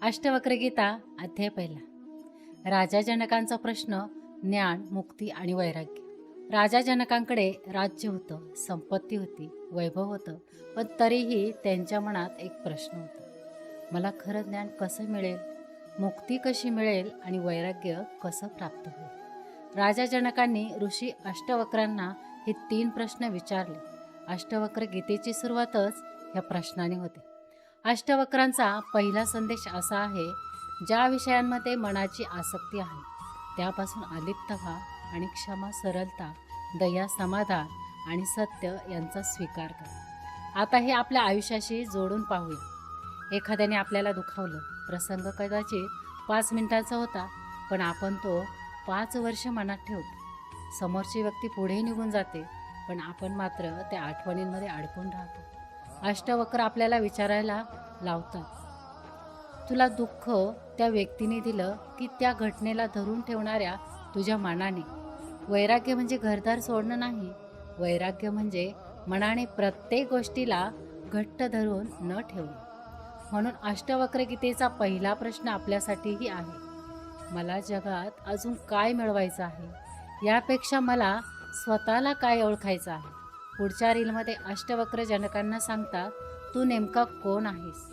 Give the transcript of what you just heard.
अष्टवक्र गीता अध्याय पहिला. राजा जनकांचा प्रश्न. ज्ञान, मुक्ती आणि वैराग्य. राजा जनकांकडे राज्य होतं, संपत्ती होती, वैभव होतं, पण तरीही त्यांच्या मनात एक प्रश्न होता. मला खरं ज्ञान कसं मिळेल, मुक्ती कशी मिळेल आणि वैराग्य कसं प्राप्त होईल. राजा जनकांनी ऋषी अष्टवक्रांना हे 3 प्रश्न विचारले. अष्टवक्र गीतेची सुरुवातच ह्या प्रश्नाने होते. अष्टवक्रांचा पहिला संदेश असा आहे, ज्या विषयांमध्ये मनाची आसक्ती आहे त्यापासून अलिप्त व्हा आणि क्षमा, सरलता, दया, समाधान आणि सत्य यांचा स्वीकार करा. आता हे आपल्या आयुष्याशी जोडून पाहूया. एखाद्याने आपल्याला दुखावलं. प्रसंग कदाचित 5 मिनिटांचा होता, पण आपण तो 5 वर्ष मनात ठेवतो. समोरची व्यक्ती पुढे निघून जाते, पण आपण मात्र त्या आठवणींमध्ये अडकून राहतो. अष्टवक्र आपल्याला विचारायला लावतात, तुला दुःख त्या व्यक्तीने दिलं की त्या घटनेला धरून ठेवणाऱ्या तुझ्या मनाने. वैराग्य म्हणजे घरदार सोडणं नाही. वैराग्य म्हणजे मनाने प्रत्येक गोष्टीला घट्ट धरून न ठेवणे. म्हणून अष्टवक्र गीतेचा पहिला प्रश्न आपल्यासाठीही आहे, मला जगात अजून काय मिळवायचं आहे, यापेक्षा मला स्वतःला काय ओळखायचं आहे. पुढच्या रीलमध्ये अष्टवक्र जनकांना सांगतात, तू नेमका कोण आहेस.